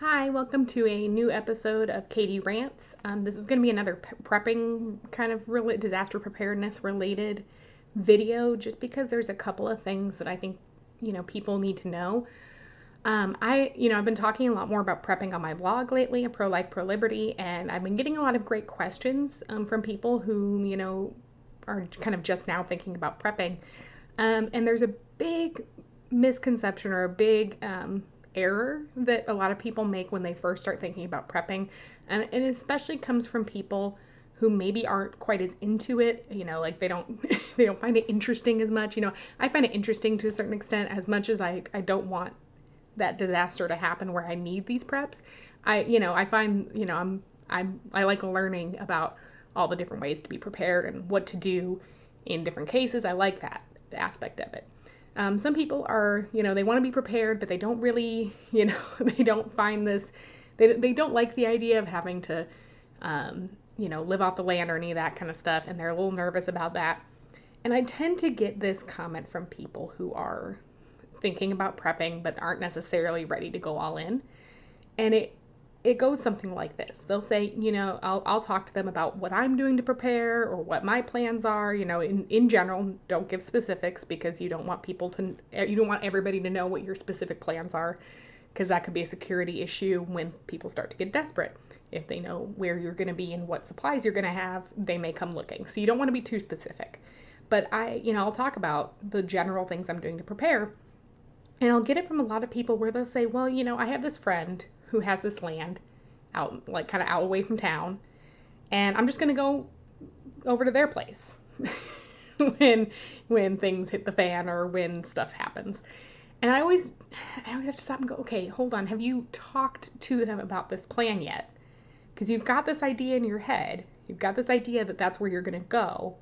Hi, welcome to a new episode of Katie Rants. This is going to be another prepping kind of disaster preparedness related video, just because there's a couple of things that I think people need to know. I've been talking a lot more about prepping on my blog lately, Pro Life, Pro Liberty, and I've been getting a lot of great questions from people who are kind of just now thinking about prepping. And there's a big misconception or a big error that a lot of people make when they first start thinking about prepping. And it especially comes from people who maybe aren't quite as into it, like they don't they don't find it interesting as much. I find it interesting to a certain extent, as much as I don't want that disaster to happen where I need these preps. I find, I like learning about all the different ways to be prepared and what to do in different cases. I like that aspect of it. Some people are, they want to be prepared, but they don't really, they don't find this, they don't like the idea of having to, live off the land or any of that kind of stuff, and they're a little nervous about that. And I tend to get this comment from people who are thinking about prepping but aren't necessarily ready to go all in. And it goes something like this. They'll say, I'll talk to them about what I'm doing to prepare or what my plans are. In general, don't give specifics, because you don't want everybody to know what your specific plans are, because that could be a security issue when people start to get desperate. If they know where you're going to be and what supplies you're going to have, they may come looking. So you don't want to be too specific. But I'll talk about the general things I'm doing to prepare. And I'll get it from a lot of people where they'll say, well, I have this friend who has this land out, like kind of out away from town, and I'm just going to go over to their place when things hit the fan or when stuff happens. And I always have to stop and go, okay, hold on. Have you talked to them about this plan yet? Because you've got this idea in your head. You've got this idea that that's where you're going to go.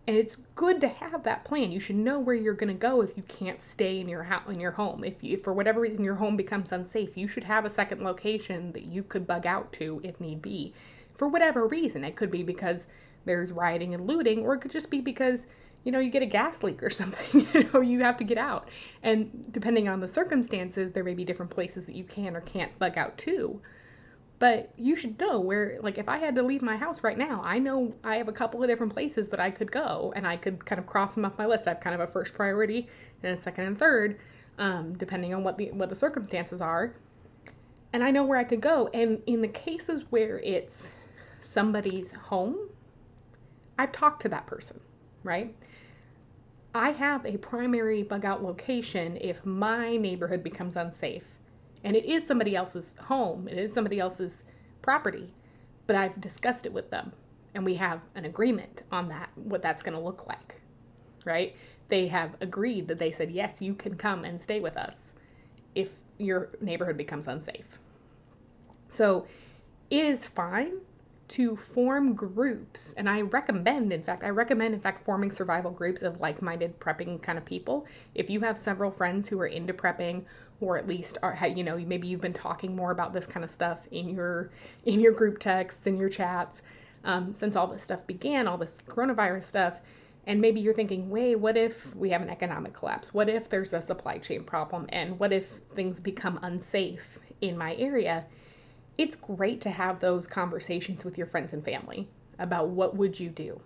And it's good to have that plan. You should know where you're going to go if you can't stay in your home. If for whatever reason your home becomes unsafe, you should have a second location that you could bug out to if need be. For whatever reason, it could be because there's rioting and looting, or it could just be because you get a gas leak or something. You have to get out. And depending on the circumstances, there may be different places that you can or can't bug out to. But you should know where, like, if I had to leave my house right now, I know I have a couple of different places that I could go, and I could kind of cross them off my list. I have kind of a first priority and a second and third, depending on what the circumstances are. And I know where I could go. And in the cases where it's somebody's home, I've talked to that person, right? I have a primary bug out location if my neighborhood becomes unsafe. And it is somebody else's home, it is somebody else's property, but I've discussed it with them, and we have an agreement on that, what that's going to look like, right? They have agreed that they said, yes, you can come and stay with us if your neighborhood becomes unsafe. So it is fine to form groups, and I recommend, in fact, forming survival groups of like-minded prepping kind of people. If you have several friends who are into prepping, or at least are, maybe you've been talking more about this kind of stuff in your group texts, in your chats, since all this stuff began, all this coronavirus stuff, and maybe you're thinking, wait, what if we have an economic collapse? What if there's a supply chain problem? And what if things become unsafe in my area? It's great to have those conversations with your friends and family about what would you do.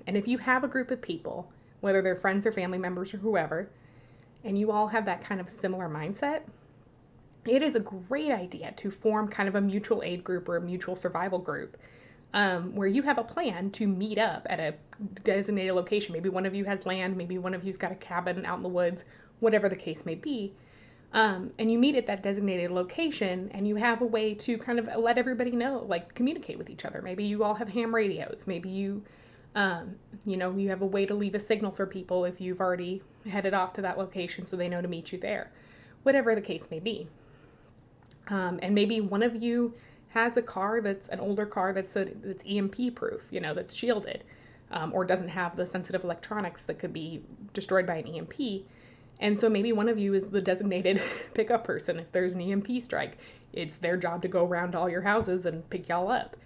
And if you have a group of people, whether they're friends or family members or whoever, and you all have that kind of similar mindset, it is a great idea to form kind of a mutual aid group or a mutual survival group, where you have a plan to meet up at a designated location. Maybe one of you has land, maybe one of you's got a cabin out in the woods, whatever the case may be. And you meet at that designated location, and you have a way to kind of let everybody know, like communicate with each other. Maybe you all have ham radios. Maybe you have a way to leave a signal for people if you've already headed off to that location so they know to meet you there. Whatever the case may be. And maybe one of you has a car that's an older car that's EMP proof, that's shielded, or doesn't have the sensitive electronics that could be destroyed by an EMP. And so maybe one of you is the designated pickup person. If there's an EMP strike, it's their job to go around to all your houses and pick y'all up,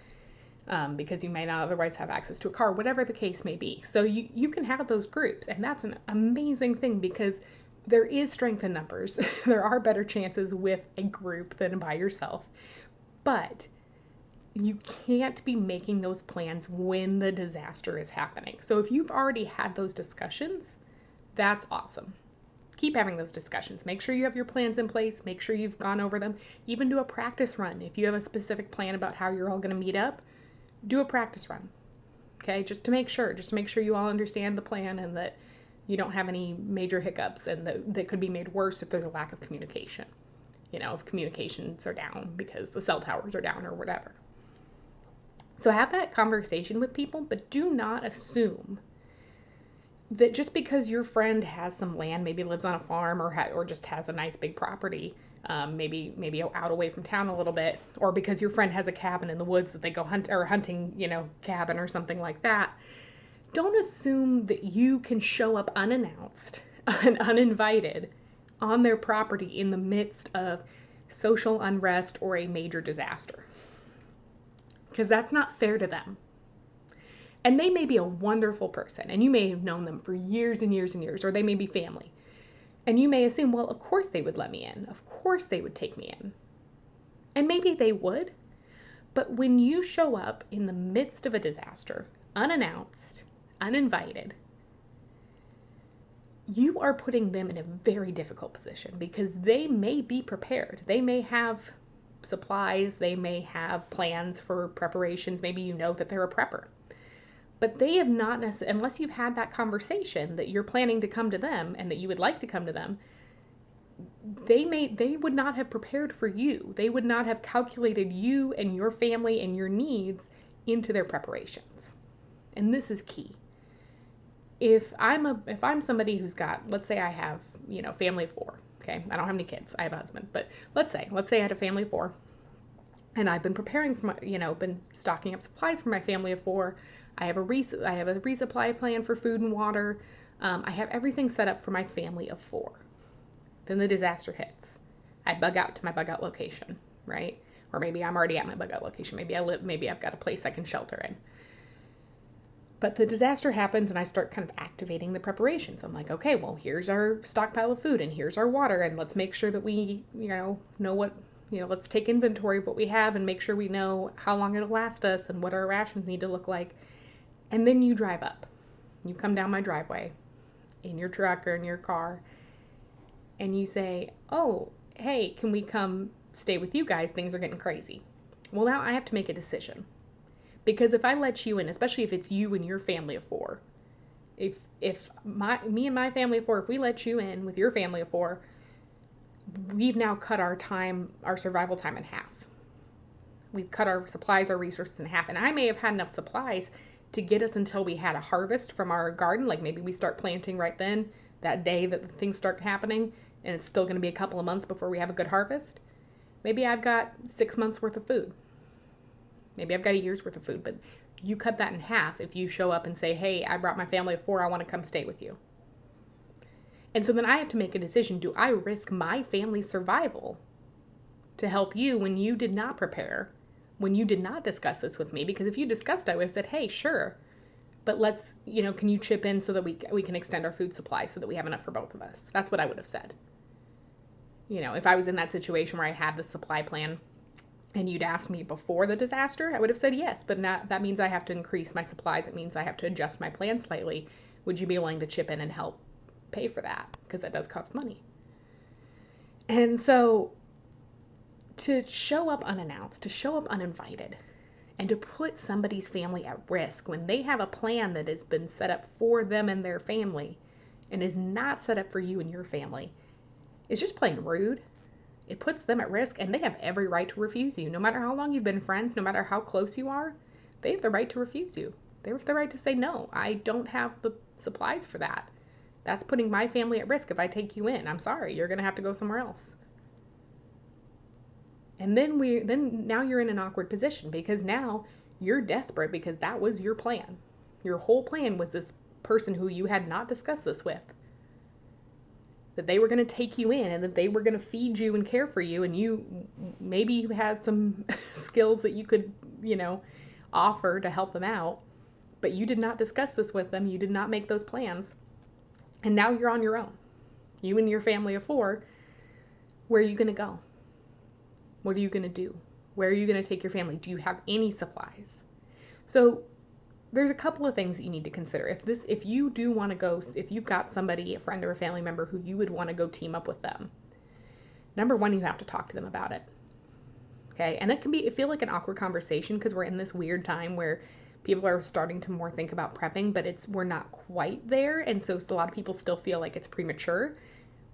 because you may not otherwise have access to a car, whatever the case may be. So you can have those groups, and that's an amazing thing, because there is strength in numbers. There are better chances with a group than by yourself. But you can't be making those plans when the disaster is happening. So if you've already had those discussions, that's awesome. Keep having those discussions. Make sure you have your plans in place. Make sure you've gone over them. Even do a practice run. If you have a specific plan about how you're all going to meet up, do a practice run. Okay, just to make sure you all understand the plan and that you don't have any major hiccups and that could be made worse if there's a lack of communication. If communications are down because the cell towers are down or whatever. So have that conversation with people, but do not assume that just because your friend has some land, maybe lives on a farm or just has a nice big property, maybe out away from town a little bit, or because your friend has a cabin in the woods that they go hunting, cabin or something like that. Don't assume that you can show up unannounced and uninvited on their property in the midst of social unrest or a major disaster, because that's not fair to them. And they may be a wonderful person, and you may have known them for years and years and years, or they may be family. And you may assume, well, of course they would let me in. Of course they would take me in. And maybe they would. But when you show up in the midst of a disaster, unannounced, uninvited, you are putting them in a very difficult position because they may be prepared. They may have supplies. They may have plans for preparations. Maybe you know that they're a prepper. But they have not necessarily, unless you've had that conversation that you're planning to come to them and that you would like to come to them, they would not have prepared for you. They would not have calculated you and your family and your needs into their preparations. And this is key. If I'm somebody who's got, let's say I have, family of 4. Okay, I don't have any kids. I have a husband, but let's say I had a family of 4, and I've been preparing for been stocking up supplies for my family of 4. I have a resupply plan for food and water. I have everything set up for my family of 4. Then the disaster hits. I bug out to my bug out location, right? Or maybe I'm already at my bug out location. Maybe I've got a place I can shelter in. But the disaster happens and I start kind of activating the preparations. I'm like, okay, well, here's our stockpile of food and here's our water, and let's make sure that we, know what, let's take inventory of what we have and make sure we know how long it'll last us and what our rations need to look like. And then you drive up. You come down my driveway in your truck or in your car and you say, oh, hey, can we come stay with you guys? Things are getting crazy. Well, now I have to make a decision. Because if I let you in, especially if it's you and your family of 4, if me and my family of 4, if we let you in with your family of 4, we've now cut our survival time in half. We've cut our supplies, our resources in half. And I may have had enough supplies to get us until we had a harvest from our garden. Like maybe we start planting right then, that day that things start happening, and it's still going to be a couple of months before we have a good harvest. Maybe I've got 6 months worth of food. Maybe I've got a year's worth of food, but you cut that in half if you show up and say, hey, I brought my family of 4, I want to come stay with you. And so then I have to make a decision. Do I risk my family's survival to help you when you did not prepare, when you did not discuss this with me? Because if you discussed it, I would have said, hey, sure, but let's, can you chip in so that we can extend our food supply so that we have enough for both of us? That's what I would have said. If I was in that situation where I had the supply plan and you'd asked me before the disaster, I would have said yes, but that means I have to increase my supplies. It means I have to adjust my plan slightly. Would you be willing to chip in and help pay for that? Because that does cost money. And so to show up unannounced, to show up uninvited, and to put somebody's family at risk when they have a plan that has been set up for them and their family and is not set up for you and your family is just plain rude. It puts them at risk, and they have every right to refuse you. No matter how long you've been friends, no matter how close you are, they have the right to refuse you. They have the right to say, no, I don't have the supplies for that. That's putting my family at risk if I take you in. I'm sorry, you're going to have to go somewhere else. And then now you're in an awkward position because now you're desperate because that was your plan. Your whole plan was this person who you had not discussed this with. That they were going to take you in and that they were going to feed you and care for you, and maybe you had some skills that you could, offer to help them out, but you did not discuss this with them. You did not make those plans. And now you're on your own. you and your family of 4, where are you going to go? What are you going to do? Where are you going to take your family? Do you have any supplies? So there's a couple of things that you need to consider. If you do want to go, if you've got somebody, a friend or a family member who you would want to go team up with them, number one, you have to talk to them about it. Okay. And it feel like an awkward conversation because we're in this weird time where people are starting to more think about prepping, but we're not quite there. And so a lot of people still feel like it's premature.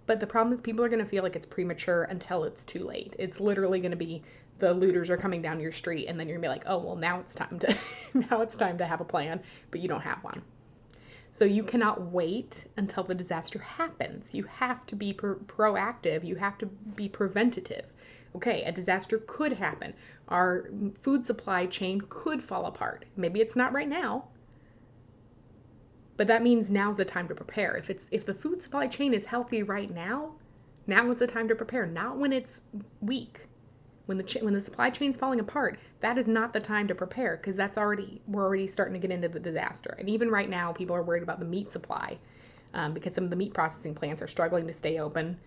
But the problem is people are going to feel like it's premature until it's too late. It's literally going to be the looters are coming down your street, and then you're going to be like, oh, well, now it's time to have a plan, but you don't have one. So you cannot wait until the disaster happens. You have to be proactive. You have to be preventative. Okay, a disaster could happen. Our food supply chain could fall apart. Maybe it's not right now, but that means now's the time to prepare. If the food supply chain is healthy right now is the time to prepare, not when it's weak. When the supply chain's falling apart, that is not the time to prepare because we're already starting to get into the disaster. And even right now, people are worried about the meat supply because some of the meat processing plants are struggling to stay open.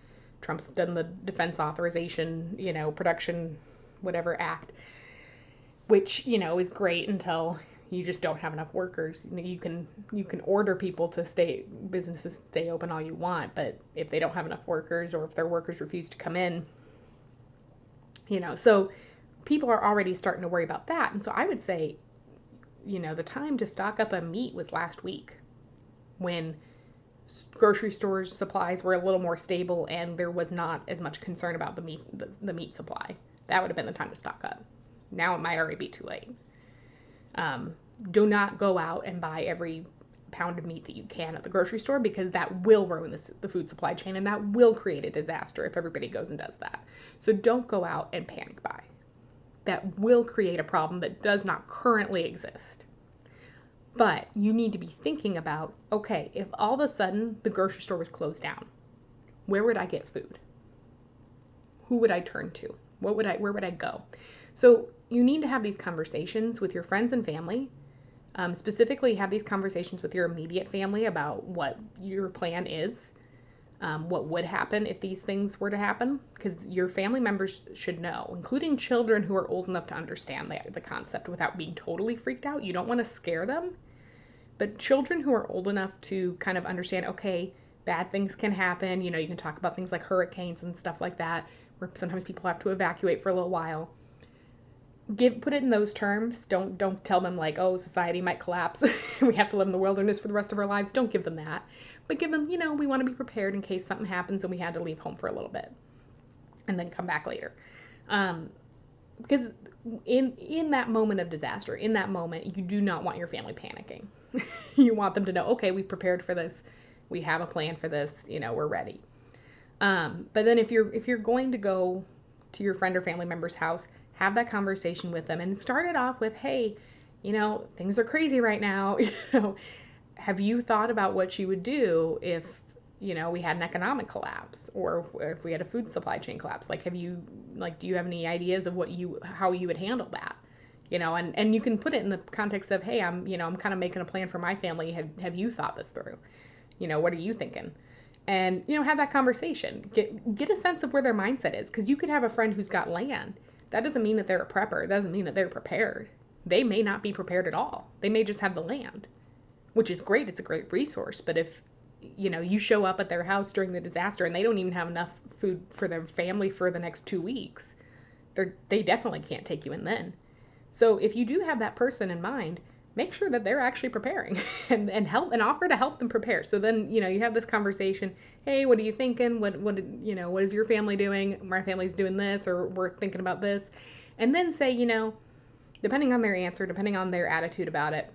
Trump's done the Defense Authorization, Production, whatever act, which, is great until you just don't have enough workers. You can order people to businesses stay open all you want, but if they don't have enough workers or if their workers refuse to come in, so people are already starting to worry about that. And so I would say, the time to stock up on meat was last week when grocery stores supplies were a little more stable and there was not as much concern about the meat supply. That would have been the time to stock up. Now it might already be too late. Do not go out and buy every pound of meat that you can at the grocery store because that will ruin the food supply chain and that will create a disaster if everybody goes and does that. So don't go out and panic buy. That will create a problem that does not currently exist. But you need to be thinking about, okay, if all of a sudden the grocery store was closed down, where would I get food? Who would I turn to? Where would I go? So you need to have these conversations with your friends and family. Specifically, have these conversations with your immediate family about what your plan is, what would happen if these things were to happen, because your family members should know, including children who are old enough to understand the concept without being totally freaked out. You don't want to scare them, but children who are old enough to kind of understand, okay, bad things can happen. You can talk about things like hurricanes and stuff like that, where sometimes people have to evacuate for a little while. Put it in those terms. Don't tell them like, oh, society might collapse. We have to live in the wilderness for the rest of our lives. Don't give them that. But give them, we want to be prepared in case something happens and we had to leave home for a little bit and then come back later. Because in that moment of disaster, in that moment, you do not want your family panicking. You want them to know, okay, we prepared for this. We have a plan for this. We're ready. But then if you're going to go to your friend or family member's house, have that conversation with them and start it off with, hey, things are crazy right now. Have you thought about what you would do if, we had an economic collapse or if we had a food supply chain collapse? Do you have any ideas of how you would handle that? And you can put it in the context of, hey, I'm kind of making a plan for my family. Have you thought this through? What are you thinking? And, have that conversation. Get a sense of where their mindset is, because you could have a friend who's got land. That doesn't mean that they're a prepper. It doesn't mean that they're prepared. They may not be prepared at all. They may just have the land, which is great. It's a great resource. But if, you show up at their house during the disaster and they don't even have enough food for their family for the next 2 weeks, they definitely can't take you in then. So if you do have that person in mind, make sure that they're actually preparing and help and offer to help them prepare. So then, you have this conversation. Hey, what are you thinking? What is your family doing? My family's doing this, or we're thinking about this. And then say, depending on their answer, depending on their attitude about it,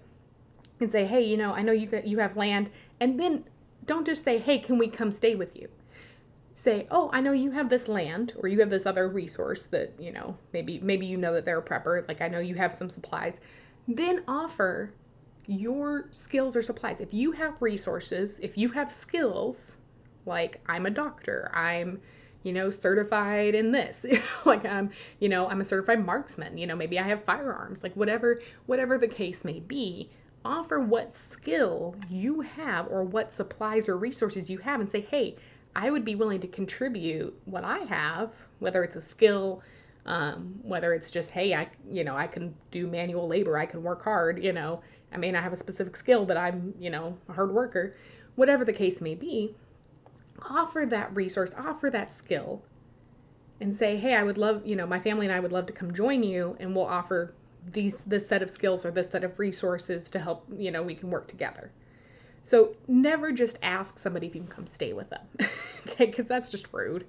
and say, hey, I know you have land. And then don't just say, hey, can we come stay with you? Say, oh, I know you have this land, or you have this other resource that, maybe that they're a prepper. Like, I know you have some supplies. Then offer your skills or supplies. If you have resources, if you have skills, like I'm a doctor, I'm, certified in this, like I'm a certified marksman, maybe I have firearms, like whatever the case may be, offer what skill you have or what supplies or resources you have and say, hey, I would be willing to contribute what I have, whether it's a skill, whether it's just, hey, I can do manual labor, I can work hard, I may not have a specific skill, but I'm, a hard worker, whatever the case may be, offer that resource, offer that skill, and say, hey, I would love, my family and I would love to come join you, and we'll offer this set of skills or this set of resources to help, we can work together. So never just ask somebody if you can come stay with them, okay? Because that's just rude.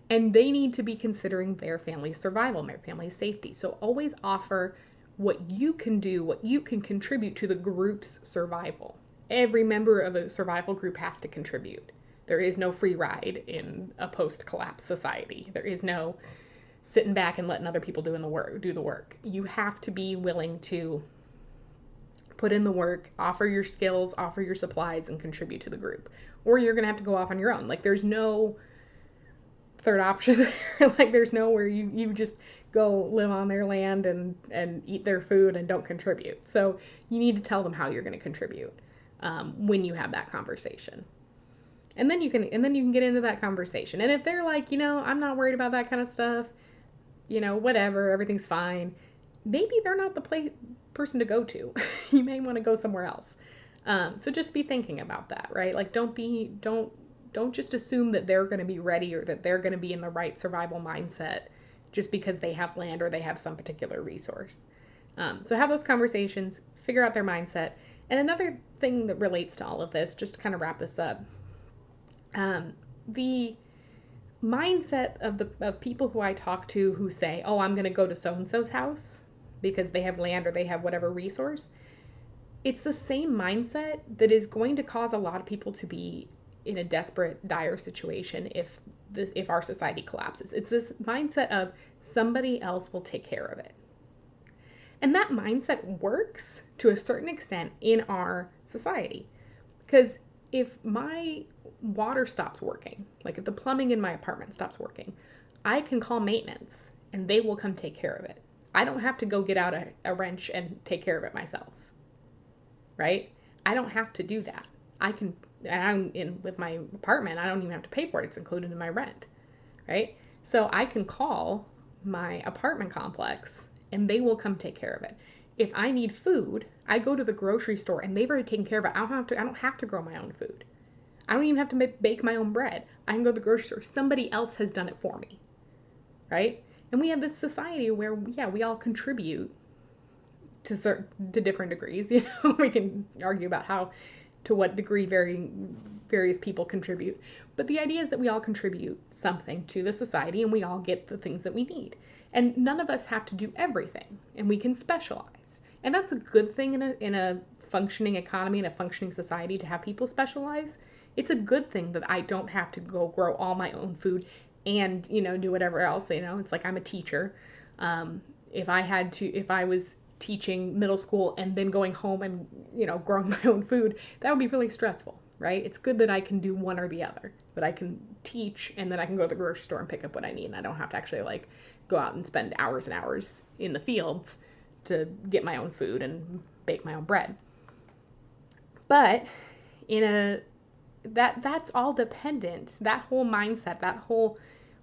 And they need to be considering their family's survival, their family's safety. So always offer what you can do, what you can contribute to the group's survival. Every member of a survival group has to contribute. There is no free ride in a post-collapse society. There is no sitting back and letting other people do the work. You have to be willing to put in the work, offer your skills, offer your supplies, and contribute to the group. Or you're going to have to go off on your own. Like, there's no third option there. Like, there's nowhere you just go live on their land and eat their food and don't contribute. So you need to tell them how you're going to contribute when you have that conversation. And then you can get into that conversation. And if they're like, I'm not worried about that kind of stuff, whatever, everything's fine, maybe they're not the person to go to. You may want to go somewhere else. So just be thinking about that, right? Like, don't just assume that they're going to be ready or that they're going to be in the right survival mindset just because they have land or they have some particular resource. So have those conversations, figure out their mindset. And another thing that relates to all of this, just to kind of wrap this up, the mindset of people who I talk to who say, oh, I'm going to go to so-and-so's house because they have land or they have whatever resource, it's the same mindset that is going to cause a lot of people to be in a desperate, dire situation if our society collapses. It's this mindset of somebody else will take care of it. And that mindset works to a certain extent in our society. Because if my water stops working, like if the plumbing in my apartment stops working, I can call maintenance and they will come take care of it. I don't have to go get out a wrench and take care of it myself, right? I don't have to do that. With my apartment, I don't even have to pay for it. It's included in my rent, right? So I can call my apartment complex and they will come take care of it. If I need food, I go to the grocery store and they've already taken care of it. I don't have to grow my own food. I don't even have to bake my own bread. I can go to the grocery store. Somebody else has done it for me, right? And we have this society where, we all contribute to different degrees. We can argue about to what degree various people contribute. But the idea is that we all contribute something to the society and we all get the things that we need. And none of us have to do everything, and we can specialize. And that's a good thing in a functioning economy, in a functioning society, to have people specialize. It's a good thing that I don't have to go grow all my own food and, do whatever else. It's like I'm a teacher. If I was teaching middle school and then going home and, growing my own food, that would be really stressful, right? It's good that I can do one or the other, that I can teach and then I can go to the grocery store and pick up what I need. And I don't have to actually go out and spend hours and hours in the fields to get my own food and bake my own bread. But that's all dependent. That whole mindset, that whole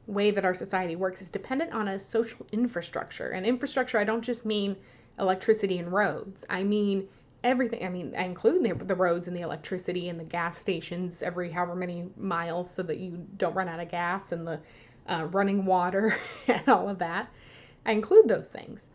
way that our society works is dependent on a social infrastructure. And infrastructure, I don't just mean electricity and roads. I mean everything. I mean, I include the roads and the electricity and the gas stations every however many miles so that you don't run out of gas, and the running water and all of that. I include those things.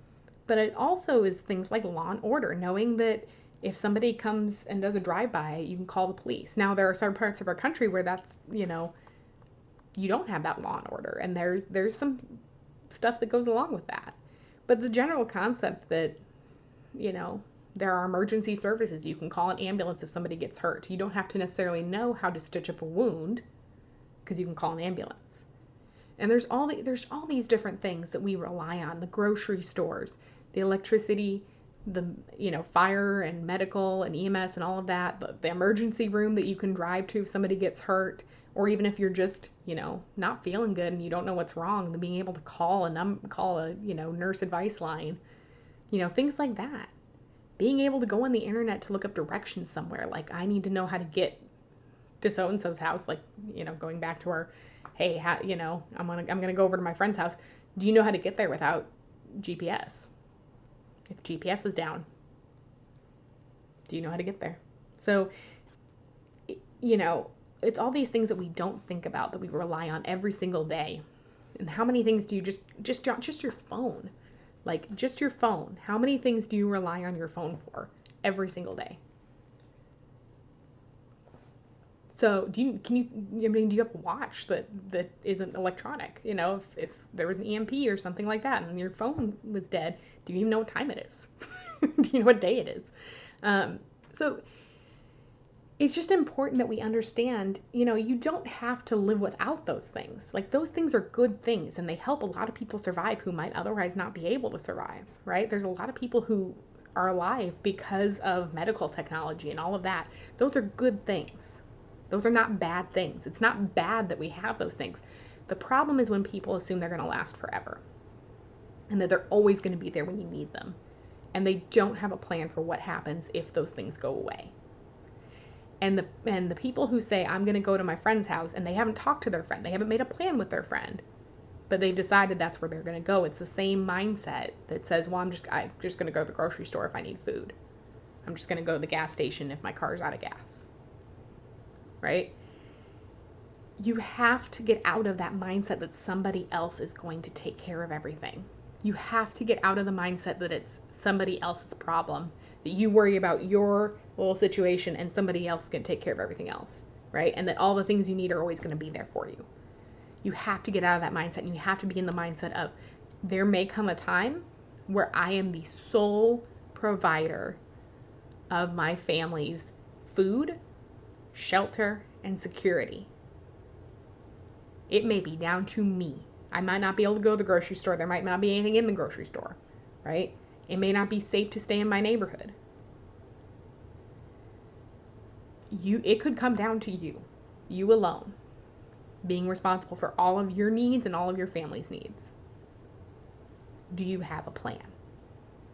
But it also is things like law and order, knowing that if somebody comes and does a drive-by, you can call the police. Now, there are certain parts of our country where that's, you don't have that law and order, and there's some stuff that goes along with that. But the general concept that, there are emergency services. You can call an ambulance if somebody gets hurt. You don't have to necessarily know how to stitch up a wound because you can call an ambulance. And there's all these different things that we rely on: the grocery stores, the electricity, the fire and medical and EMS and all of that, the emergency room that you can drive to if somebody gets hurt, or even if you're just not feeling good and you don't know what's wrong, then being able to call a nurse advice line, things like that. Being able to go on the internet to look up directions somewhere, like I need to know how to get to so and so's house, like, going back to our, hey, I'm gonna go over to my friend's house. Do you know how to get there without GPS? If GPS is down, do you know how to get there? So, it's all these things that we don't think about, that we rely on every single day. And how many things do you just your phone? Like, just your phone. How many things do you rely on your phone for every single day? So do you have a watch that isn't electronic? If there was an EMP or something like that and your phone was dead, do you even know what time it is? Do you know what day it is? So it's just important that we understand, you don't have to live without those things. Like, those things are good things, and they help a lot of people survive who might otherwise not be able to survive, right? There's a lot of people who are alive because of medical technology and all of that. Those are good things. Those are not bad things. It's not bad that we have those things. The problem is when people assume they're going to last forever and that they're always going to be there when you need them, and they don't have a plan for what happens if those things go away. And the people who say, I'm going to go to my friend's house, and they haven't talked to their friend, they haven't made a plan with their friend, but they've decided that's where they're going to go. It's the same mindset that says, well, I'm just going to go to the grocery store if I need food. I'm just going to go to the gas station if my car's out of gas. Right? You have to get out of that mindset that somebody else is going to take care of everything. You have to get out of the mindset that it's somebody else's problem, that you worry about your little situation and somebody else can take care of everything else, right? And that all the things you need are always going to be there for you. You have to get out of that mindset, and you have to be in the mindset of, there may come a time where I am the sole provider of my family's food, shelter, and security. It may be down to me. I might not be able to go to the grocery store. There might not be anything in the grocery store, right? It may not be safe to stay in my neighborhood. It could come down to you alone, being responsible for all of your needs and all of your family's needs. Do you have a plan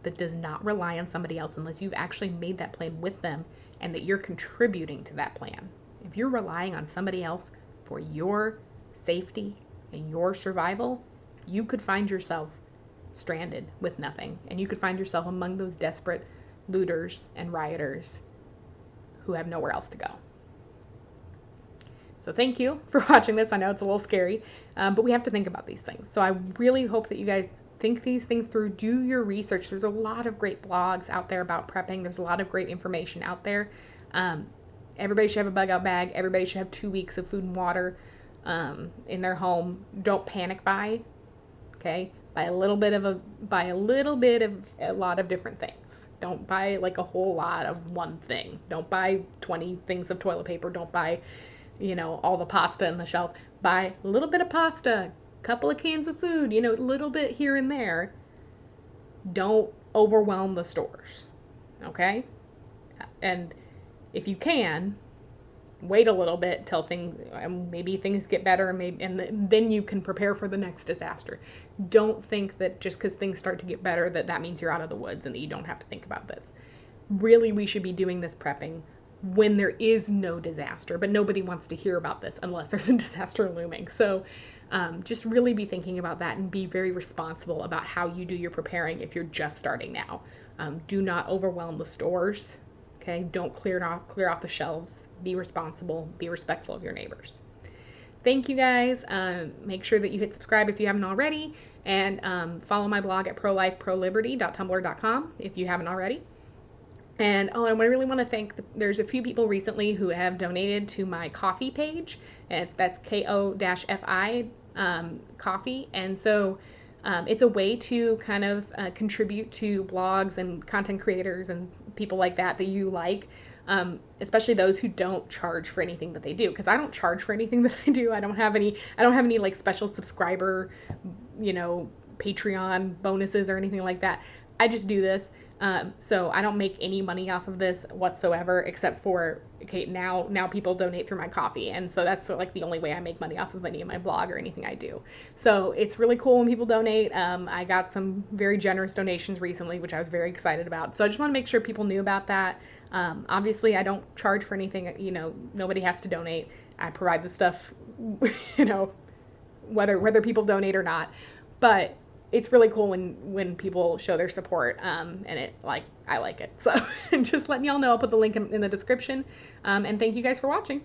that does not rely on somebody else, unless you've actually made that plan with them and that you're contributing to that plan? If you're relying on somebody else for your safety and your survival, you could find yourself stranded with nothing, and you could find yourself among those desperate looters and rioters who have nowhere else to go. So thank you for watching this. I know it's a little scary, but we have to think about these things. So I really hope that you guys think these things through. Do your research. There's a lot of great blogs out there about prepping. There's a lot of great information out there. Everybody should have a bug out bag. Everybody should have 2 weeks of food and water in their home. Don't panic buy. Okay? Buy a little bit of a lot of different things. Don't buy like a whole lot of one thing. Don't buy 20 things of toilet paper. Don't buy, all the pasta in the shelf. Buy a little bit of pasta, a couple of cans of food, a little bit here and there. Don't overwhelm the stores. Okay? And if you can, wait a little bit till maybe things get better, and then you can prepare for the next disaster. Don't think that just because things start to get better that means you're out of the woods and that you don't have to think about this. Really, we should be doing this prepping when there is no disaster, but nobody wants to hear about this unless there's a disaster looming. So just really be thinking about that and be very responsible about how you do your preparing if you're just starting now. Do not overwhelm the stores. Okay, don't clear off the shelves. Be responsible. Be respectful of your neighbors. Thank you guys. Make sure that you hit subscribe if you haven't already, and follow my blog at prolifeproliberty.tumblr.com if you haven't already. And I really want to thank, there's a few people recently who have donated to my coffee page, and that's ko-fi coffee. And so it's a way to kind of contribute to blogs and content creators and people like that you like, especially those who don't charge for anything that they do, because I don't charge for anything that I do. I don't have any like special subscriber, Patreon bonuses or anything like that. I just do this. So I don't make any money off of this whatsoever, except for, okay, now people donate through my coffee, and so that's like the only way I make money off of any of my blog or anything I do. So it's really cool when people donate. I got some very generous donations recently, which I was very excited about. So I just want to make sure people knew about that. Obviously, I don't charge for anything. Nobody has to donate. I provide the stuff, whether people donate or not. But it's really cool when people show their support, and I like it. So just letting y'all know. I'll put the link in the description. And thank you guys for watching.